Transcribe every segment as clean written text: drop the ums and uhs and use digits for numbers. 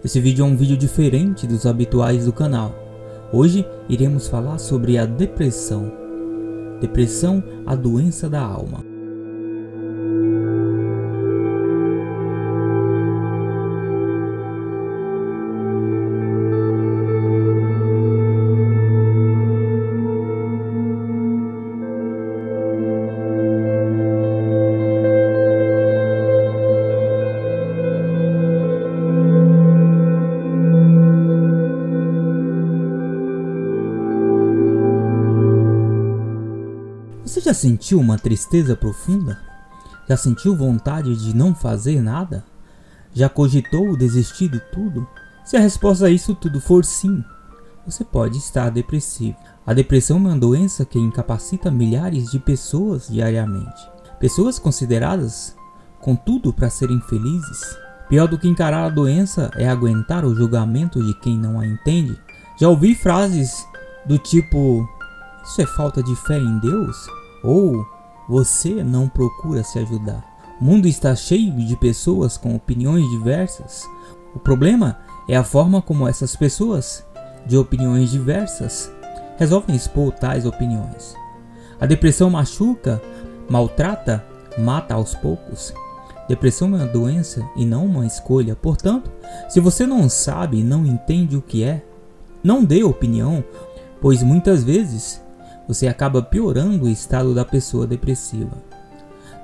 Esse vídeo é um vídeo diferente dos habituais do canal. Hoje iremos falar sobre a depressão. Depressão, a doença da alma. Você já sentiu uma tristeza profunda? Já sentiu vontade de não fazer nada? Já cogitou desistir de tudo? Se a resposta a isso tudo for sim, você pode estar depressivo. A depressão é uma doença que incapacita milhares de pessoas diariamente. Pessoas consideradas com tudo para serem felizes. Pior do que encarar a doença é aguentar o julgamento de quem não a entende. Já ouvi frases do tipo: isso é falta de fé em Deus? Ou você não procura se ajudar? O mundo está cheio de pessoas com opiniões diversas. O problema é a forma como essas pessoas de opiniões diversas resolvem expor tais opiniões. A depressão machuca, maltrata, mata aos poucos. Depressão é uma doença e não uma escolha. Portanto, se você não sabe, não entende o que é, não dê opinião, pois muitas vezes você acaba piorando o estado da pessoa depressiva.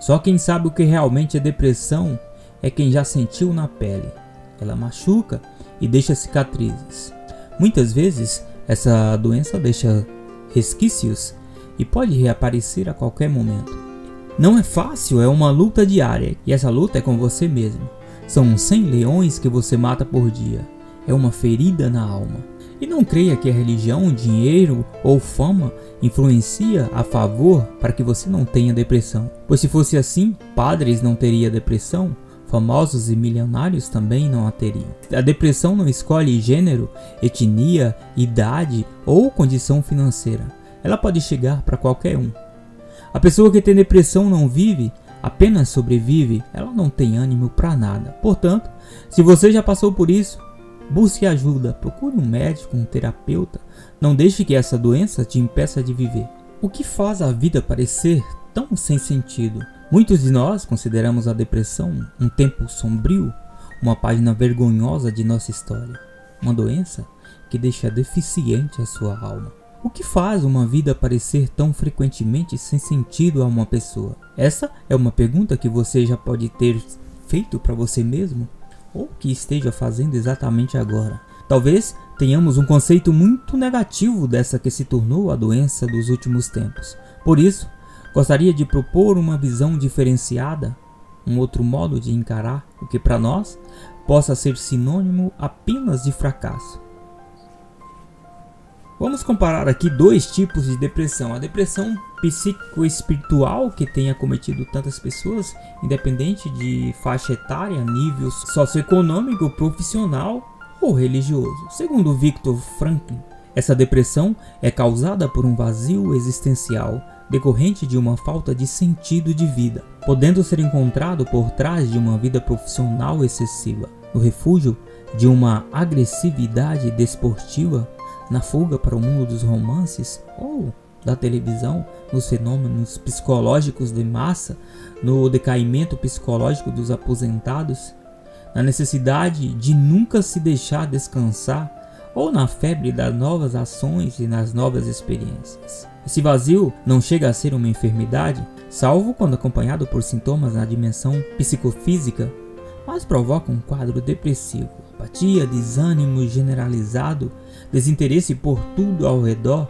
Só quem sabe o que realmente é depressão é quem já sentiu na pele. Ela machuca e deixa cicatrizes. Muitas vezes essa doença deixa resquícios e pode reaparecer a qualquer momento. Não é fácil, é uma luta diária, e essa luta é com você mesmo. São 100 leões que você mata por dia. É uma ferida na alma. E não creia que a religião, dinheiro ou fama influencia a favor para que você não tenha depressão. Pois se fosse assim, padres não teriam depressão, famosos e milionários também não a teriam. A depressão não escolhe gênero, etnia, idade ou condição financeira. Ela pode chegar para qualquer um. A pessoa que tem depressão não vive, apenas sobrevive. Ela não tem ânimo para nada. Portanto, se você já passou por isso, busque ajuda, procure um médico, um terapeuta. Não deixe que essa doença te impeça de viver. O que faz a vida parecer tão sem sentido? Muitos de nós consideramos a depressão um tempo sombrio, uma página vergonhosa de nossa história. Uma doença que deixa deficiente a sua alma. O que faz uma vida parecer tão frequentemente sem sentido a uma pessoa? Essa é uma pergunta que você já pode ter feito para você mesmo, ou que esteja fazendo exatamente agora. Talvez tenhamos um conceito muito negativo dessa que se tornou a doença dos últimos tempos. Por isso, gostaria de propor uma visão diferenciada, um outro modo de encarar o que para nós possa ser sinônimo apenas de fracasso. Vamos comparar aqui dois tipos de depressão. A depressão psicoespiritual, que tem acometido tantas pessoas, independente de faixa etária, nível socioeconômico, profissional ou religioso. Segundo Viktor Frankl, essa depressão é causada por um vazio existencial decorrente de uma falta de sentido de vida, podendo ser encontrado por trás de uma vida profissional excessiva, no refúgio de uma agressividade desportiva, na fuga para o mundo dos romances ou da televisão, nos fenômenos psicológicos de massa, no decaimento psicológico dos aposentados, na necessidade de nunca se deixar descansar ou na febre das novas ações e nas novas experiências. Esse vazio não chega a ser uma enfermidade, salvo quando acompanhado por sintomas na dimensão psicofísica, mas provoca um quadro depressivo, apatia, desânimo generalizado, desinteresse por tudo ao redor,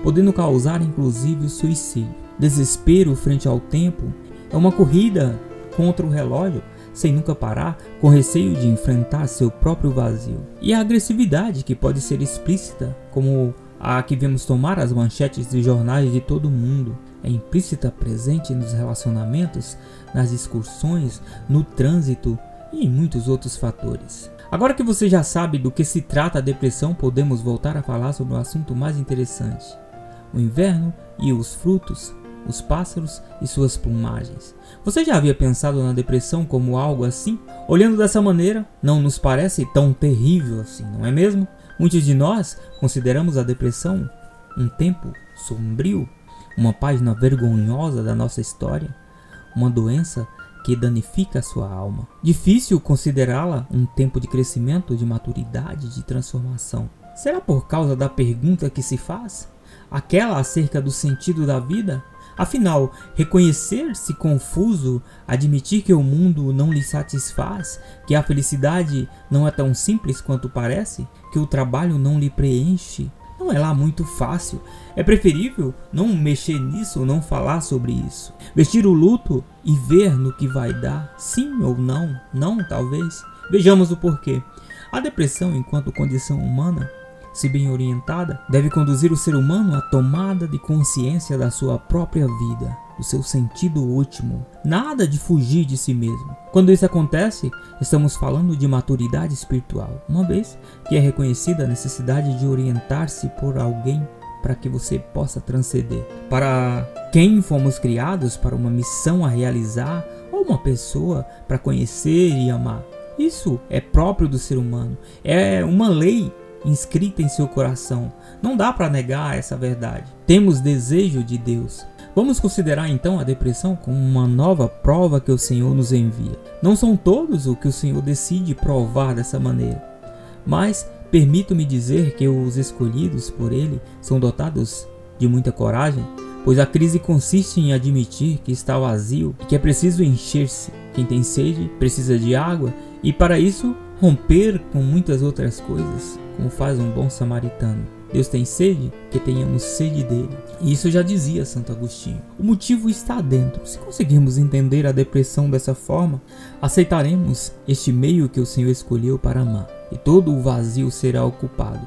podendo causar inclusive o suicídio. Desespero frente ao tempo é uma corrida contra o relógio, sem nunca parar, com receio de enfrentar seu próprio vazio. E a agressividade, que pode ser explícita, como a que vemos tomar as manchetes de jornais de todo o mundo, é implícita, presente nos relacionamentos, nas discussões, no trânsito e em muitos outros fatores. Agora que você já sabe do que se trata a depressão, podemos voltar a falar sobre um assunto mais interessante: o inverno e os frutos. os pássaros e suas plumagens. Você já havia pensado na depressão como algo assim? Olhando dessa maneira, não nos parece tão terrível assim, não é mesmo? Muitos de nós consideramos a depressão um tempo sombrio, uma página vergonhosa da nossa história, uma doença que danifica a sua alma. Difícil considerá-la um tempo de crescimento, de maturidade, de transformação. Será por causa da pergunta que se faz? Aquela acerca do sentido da vida? Afinal, reconhecer-se confuso, admitir que o mundo não lhe satisfaz, que a felicidade não é tão simples quanto parece, que o trabalho não lhe preenche, não é lá muito fácil. É preferível não mexer nisso ou não falar sobre isso. Vestir o luto e ver no que vai dar, sim ou não, não talvez. Vejamos o porquê. A depressão, enquanto condição humana, se bem orientada, deve conduzir o ser humano à tomada de consciência da sua própria vida, do seu sentido último. Nada de fugir de si mesmo. Quando isso acontece, estamos falando de maturidade espiritual, uma vez que é reconhecida a necessidade de orientar-se por alguém para que você possa transcender. Para quem fomos criados, para uma missão a realizar, ou uma pessoa para conhecer e amar. Isso é próprio do ser humano, é uma lei inscrita em seu coração. Não dá para negar essa verdade. Temos desejo de Deus. Vamos considerar então a depressão como uma nova prova que o Senhor nos envia. Não são todos o que o Senhor decide provar dessa maneira, mas permito-me dizer que os escolhidos por Ele são dotados de muita coragem, pois a crise consiste em admitir que está vazio e que é preciso encher-se. Quem tem sede precisa de água, e para isso romper com muitas outras coisas, como faz um bom samaritano. Deus tem sede, que tenhamos sede dele. E isso já dizia Santo Agostinho. O motivo está dentro. Se conseguirmos entender a depressão dessa forma, aceitaremos este meio que o Senhor escolheu para amar, e todo o vazio será ocupado.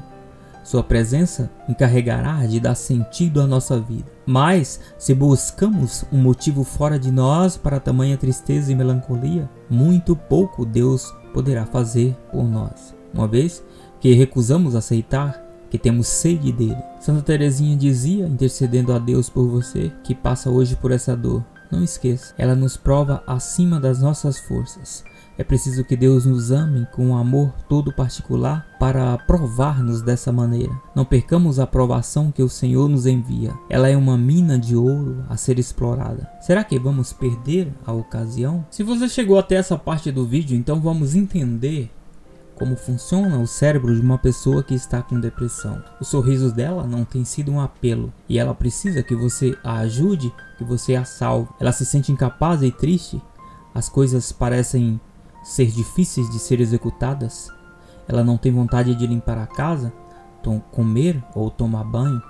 Sua presença encarregará de dar sentido à nossa vida. Mas, se buscamos um motivo fora de nós para tamanha tristeza e melancolia, muito pouco Deus poderá fazer por nós, uma vez que recusamos aceitar que temos sede dele. Santa Teresinha dizia, intercedendo a Deus por você que passa hoje por essa dor: não esqueça, ela nos prova acima das nossas forças. É preciso que Deus nos ame com um amor todo particular para provar-nos dessa maneira. Não percamos a provação que o Senhor nos envia. Ela é uma mina de ouro a ser explorada. Será que vamos perder a ocasião? Se você chegou até essa parte do vídeo, então vamos entender como funciona o cérebro de uma pessoa que está com depressão. Os sorrisos dela não têm sido um apelo, e ela precisa que você a ajude, que você a salve. Ela se sente incapaz e triste. As coisas parecem ser difíceis de ser executadas. Ela não tem vontade de limpar a casa, comer ou tomar banho.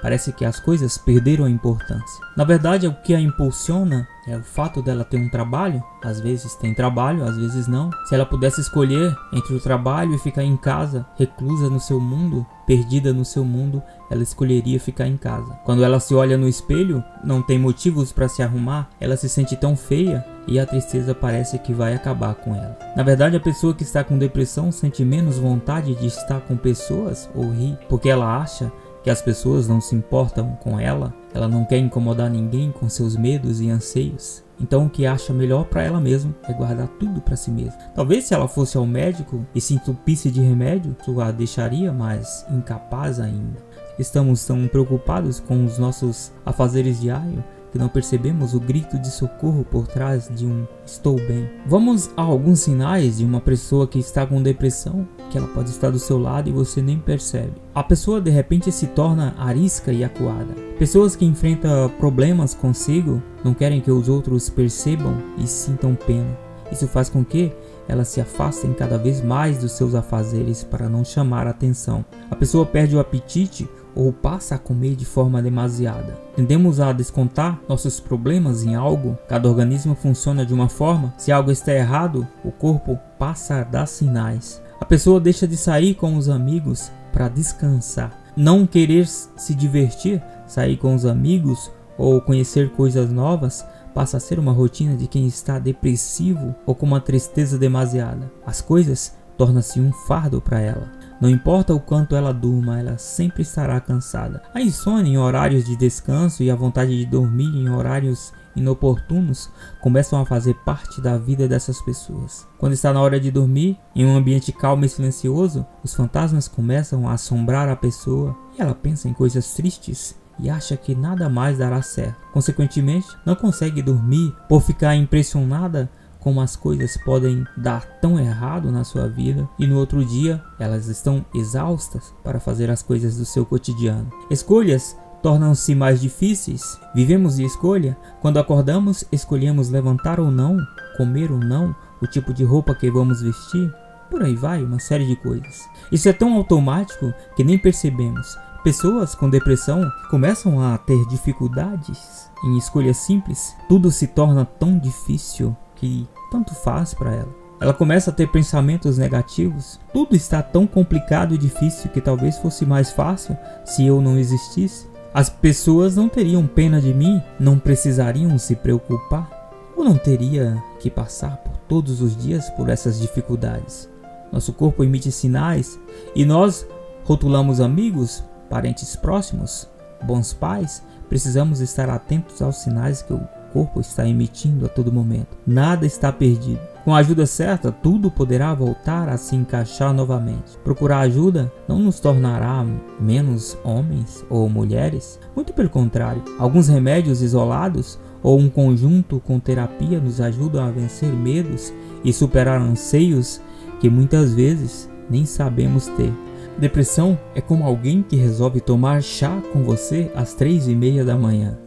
Parece que as coisas perderam a importância. Na verdade, o que a impulsiona é o fato dela ter um trabalho. Às vezes tem trabalho, às vezes não. Se ela pudesse escolher entre o trabalho e ficar em casa, reclusa no seu mundo, perdida no seu mundo, ela escolheria ficar em casa. Quando ela se olha no espelho, não tem motivos para se arrumar, ela se sente tão feia e a tristeza parece que vai acabar com ela. Na verdade, a pessoa que está com depressão sente menos vontade de estar com pessoas ou rir, porque ela acha que as pessoas não se importam com ela. Ela não quer incomodar ninguém com seus medos e anseios. Então o que acha melhor para ela mesma é guardar tudo para si mesma. Talvez se ela fosse ao médico e se entupisse de remédio, isso a deixaria mais incapaz ainda. Estamos tão preocupados com os nossos afazeres diários que não percebemos o grito de socorro por trás de um "estou bem". Vamos a alguns sinais de uma pessoa que está com depressão, que ela pode estar do seu lado e você nem percebe. A pessoa de repente se torna arisca e acuada. Pessoas que enfrentam problemas consigo não querem que os outros percebam e sintam pena. Isso faz com que elas se afastem cada vez mais dos seus afazeres para não chamar a atenção. A pessoa perde o apetite ou passa a comer de forma demasiada. Tendemos a descontar nossos problemas em algo. Cada organismo funciona de uma forma. Se algo está errado, o corpo passa a dar sinais. A pessoa deixa de sair com os amigos para descansar. Não querer se divertir, sair com os amigos ou conhecer coisas novas passa a ser uma rotina de quem está depressivo ou com uma tristeza demasiada. As coisas tornam-se um fardo para ela. Não importa o quanto ela durma, ela sempre estará cansada. A insônia em horários de descanso e a vontade de dormir em horários inoportunos começam a fazer parte da vida dessas pessoas. Quando está na hora de dormir, em um ambiente calmo e silencioso, os fantasmas começam a assombrar a pessoa e ela pensa em coisas tristes e acha que nada mais dará certo. Consequentemente, não consegue dormir por ficar impressionada como as coisas podem dar tão errado na sua vida, e no outro dia elas estão exaustas para fazer as coisas do seu cotidiano. Escolhas tornam-se mais difíceis. Vivemos de escolha. Quando acordamos, escolhemos levantar ou não, comer ou não, o tipo de roupa que vamos vestir. Por aí vai, uma série de coisas. Isso é tão automático que nem percebemos. Pessoas com depressão começam a ter dificuldades em escolhas simples. Tudo se torna tão difícil que tanto faz para ela. Ela começa a ter pensamentos negativos. Tudo está tão complicado e difícil que talvez fosse mais fácil se eu não existisse. As pessoas não teriam pena de mim, não precisariam se preocupar. Eu não teria que passar por todos os dias por essas dificuldades. Nosso corpo emite sinais e nós rotulamos amigos, parentes próximos, bons pais. Precisamos estar atentos aos sinais que o corpo está emitindo a todo momento. Nada está perdido. Com a ajuda certa, tudo poderá voltar a se encaixar novamente. Procurar ajuda não nos tornará menos homens ou mulheres. Muito pelo contrário, alguns remédios isolados ou um conjunto com terapia nos ajudam a vencer medos e superar anseios que muitas vezes nem sabemos ter. Depressão é como alguém que resolve tomar chá com você às 3:30 da manhã.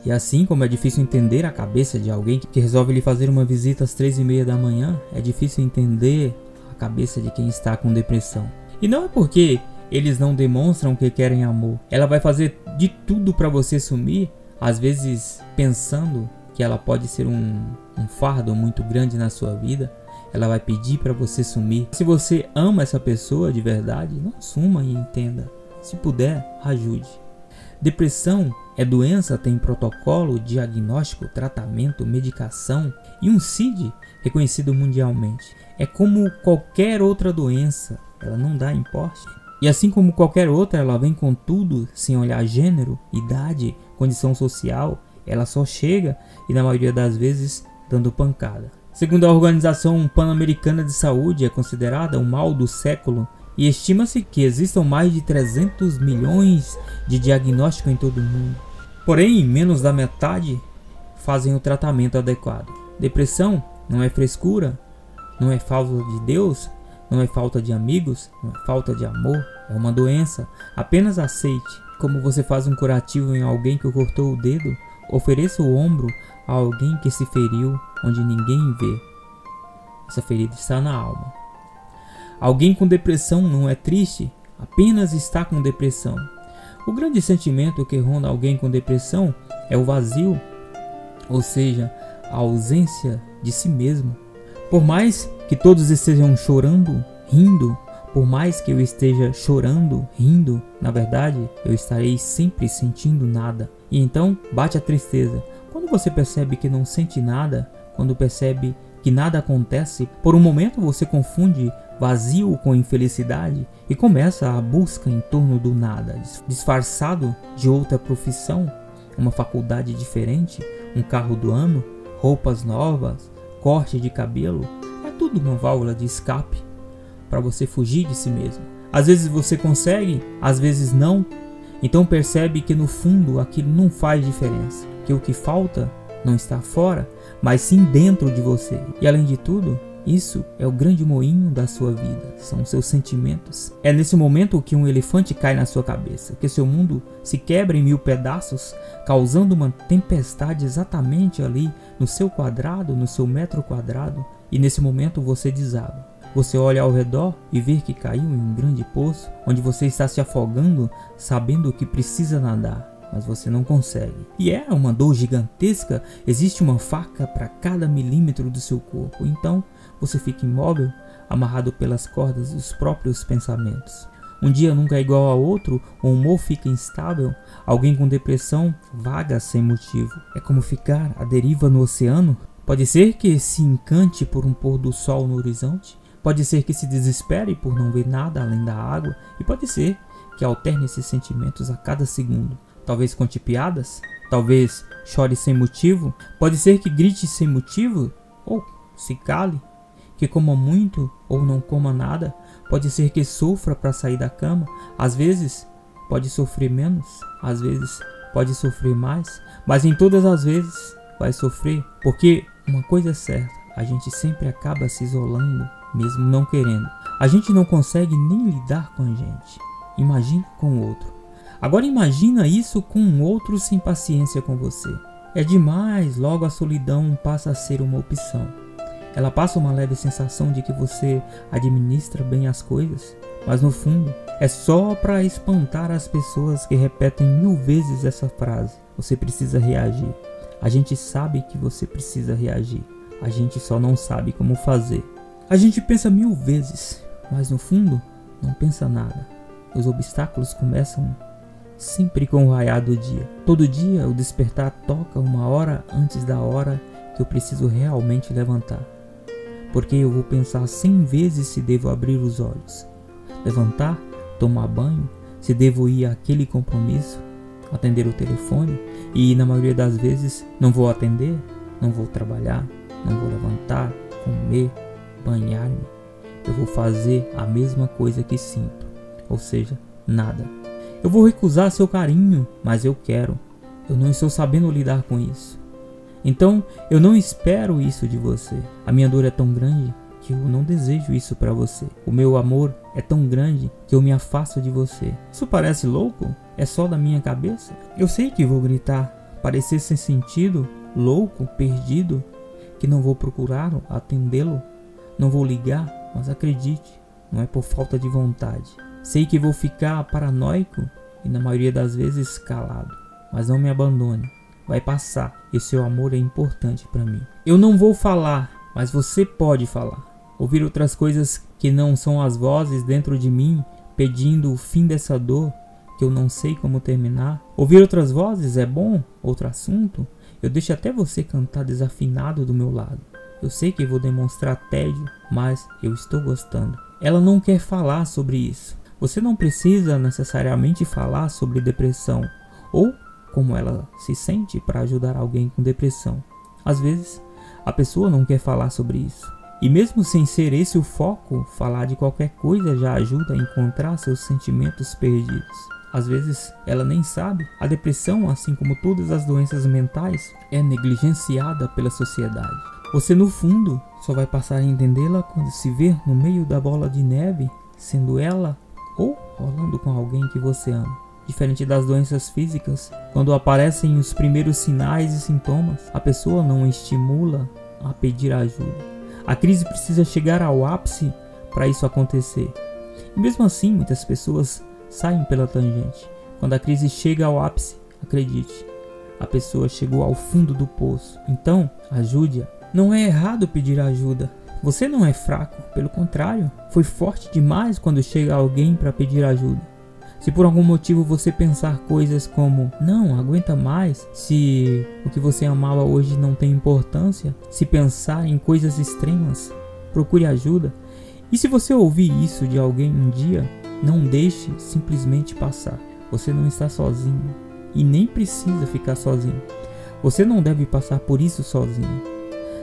E assim como é difícil entender a cabeça de alguém que resolve lhe fazer uma visita às 3:30 da manhã, é difícil entender a cabeça de quem está com depressão. E não é porque eles não demonstram que querem amor. Ela vai fazer de tudo para você sumir, às vezes pensando que ela pode ser um fardo muito grande na sua vida. Ela vai pedir para você sumir. Se você ama essa pessoa de verdade, não suma e entenda. Se puder, ajude. Depressão é doença, tem protocolo, diagnóstico, tratamento, medicação e um CID reconhecido mundialmente. É como qualquer outra doença, ela não dá importe. E assim como qualquer outra, ela vem com tudo, sem olhar gênero, idade, condição social. Ela só chega e na maioria das vezes dando pancada. Segundo a Organização Pan-Americana de Saúde, é considerada o mal do século. E estima-se que existam mais de 300 milhões de diagnósticos em todo o mundo. Porém, menos da metade fazem o tratamento adequado. Depressão não é frescura, não é falta de Deus, não é falta de amigos, não é falta de amor, é uma doença. Apenas aceite. Como você faz um curativo em alguém que cortou o dedo, ofereça o ombro a alguém que se feriu onde ninguém vê. Essa ferida está na alma. Alguém com depressão não é triste, apenas está com depressão. O grande sentimento que ronda alguém com depressão é o vazio, ou seja, a ausência de si mesmo. Por mais que todos estejam chorando, rindo, por mais que eu esteja chorando, rindo, na verdade, eu estarei sempre sentindo nada. E então bate a tristeza. Quando você percebe que não sente nada, quando percebe que nada acontece, por um momento você confunde vazio com infelicidade e começa a busca em torno do nada, disfarçado de outra profissão, uma faculdade diferente, um carro do ano, roupas novas, corte de cabelo. É tudo uma válvula de escape para você fugir de si mesmo. Às vezes você consegue, às vezes não. Então percebe que no fundo aquilo não faz diferença, que o que falta não está fora, mas sim dentro de você. E além de tudo, isso é o grande moinho da sua vida, são os seus sentimentos. É nesse momento que um elefante cai na sua cabeça, que seu mundo se quebra em 1000 pedaços, causando uma tempestade exatamente ali no seu quadrado, no seu metro quadrado, e nesse momento você desaba. Você olha ao redor e vê que caiu em um grande poço, onde você está se afogando, sabendo que precisa nadar, mas você não consegue. E é uma dor gigantesca, existe uma faca para cada milímetro do seu corpo. Então você fica imóvel, amarrado pelas cordas dos próprios pensamentos. Um dia nunca é igual ao outro, o humor fica instável, alguém com depressão vaga sem motivo. É como ficar à deriva no oceano. Pode ser que se encante por um pôr do sol no horizonte, Pode ser que se desespere por não ver nada além da água, e pode ser que alterne esses sentimentos a cada segundo. Talvez conte piadas, talvez chore sem motivo, pode ser que grite sem motivo, ou se cale, que coma muito ou não coma nada, pode ser que sofra para sair da cama, às vezes pode sofrer menos, às vezes pode sofrer mais, mas em todas as vezes vai sofrer, porque uma coisa é certa, a gente sempre acaba se isolando, mesmo não querendo. A gente não consegue nem lidar com a gente, imagine com o outro. Agora imagina isso com um outro sem paciência com você. É demais, logo a solidão passa a ser uma opção. Ela passa uma leve sensação de que você administra bem as coisas, mas no fundo é só para espantar as pessoas que repetem 1000 vezes essa frase. Você precisa reagir. A gente sabe que você precisa reagir. A gente só não sabe como fazer. A gente pensa 1000 vezes, mas no fundo não pensa nada. Os obstáculos começam sempre com o raiar do dia. Todo dia o despertar toca 1 hora antes da hora que eu preciso realmente levantar. Porque eu vou pensar 100 vezes se devo abrir os olhos, levantar, tomar banho, se devo ir àquele compromisso, atender o telefone, e na maioria das vezes não vou atender, não vou trabalhar, não vou levantar, comer, banhar-me. Eu vou fazer a mesma coisa que sinto, ou seja, nada. Eu vou recusar seu carinho, mas eu quero. Eu não estou sabendo lidar com isso. Então, eu não espero isso de você. A minha dor é tão grande que eu não desejo isso para você. O meu amor é tão grande que eu me afasto de você. Isso parece louco? É só da minha cabeça? Eu sei que vou gritar, parecer sem sentido, louco, perdido, que não vou procurá-lo, atendê-lo, não vou ligar, mas acredite, não é por falta de vontade. Sei que vou ficar paranoico e na maioria das vezes calado, mas não me abandone. Vai passar e seu amor é importante para mim. Eu não vou falar, mas você pode falar. Ouvir outras coisas que não são as vozes dentro de mim pedindo o fim dessa dor que eu não sei como terminar. Ouvir outras vozes é bom? Outro assunto? Eu deixo até você cantar desafinado do meu lado. Eu sei que vou demonstrar tédio, mas eu estou gostando. Ela não quer falar sobre isso. Você não precisa necessariamente falar sobre depressão ou como ela se sente para ajudar alguém com depressão. Às vezes, a pessoa não quer falar sobre isso. E mesmo sem ser esse o foco, falar de qualquer coisa já ajuda a encontrar seus sentimentos perdidos. Às vezes, ela nem sabe. A depressão, assim como todas as doenças mentais, é negligenciada pela sociedade. Você, no fundo, só vai passar a entendê-la quando se ver no meio da bola de neve, sendo ela ou rolando com alguém que você ama. Diferente das doenças físicas, quando aparecem os primeiros sinais e sintomas, a pessoa não estimula a pedir ajuda. A crise precisa chegar ao ápice para isso acontecer. E mesmo assim, muitas pessoas saem pela tangente. Quando a crise chega ao ápice, acredite, a pessoa chegou ao fundo do poço. Então, ajude-a. Não é errado pedir ajuda. Você não é fraco, pelo contrário, foi forte demais quando chega alguém para pedir ajuda. Se por algum motivo você pensar coisas como não aguenta mais, se o que você amava hoje não tem importância, se pensar em coisas extremas, procure ajuda. E se você ouvir isso de alguém um dia, não deixe simplesmente passar. Você não está sozinho e nem precisa ficar sozinho. Você não deve passar por isso sozinho.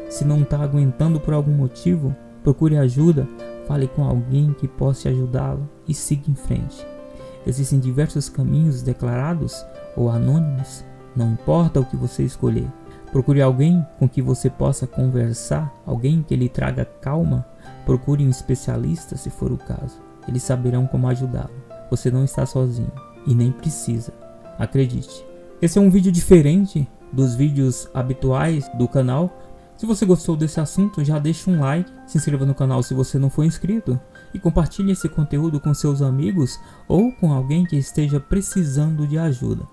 Se não está aguentando por algum motivo, procure ajuda, fale com alguém que possa ajudá-lo e siga em frente. Existem diversos caminhos declarados ou anônimos, não importa o que você escolher. Procure alguém com que você possa conversar, alguém que lhe traga calma. Procure um especialista se for o caso, eles saberão como ajudá-lo. Você não está sozinho e nem precisa, acredite. Esse é um vídeo diferente dos vídeos habituais do canal. Se você gostou desse assunto, já deixa um like, se inscreva no canal se você não for inscrito e compartilhe esse conteúdo com seus amigos ou com alguém que esteja precisando de ajuda.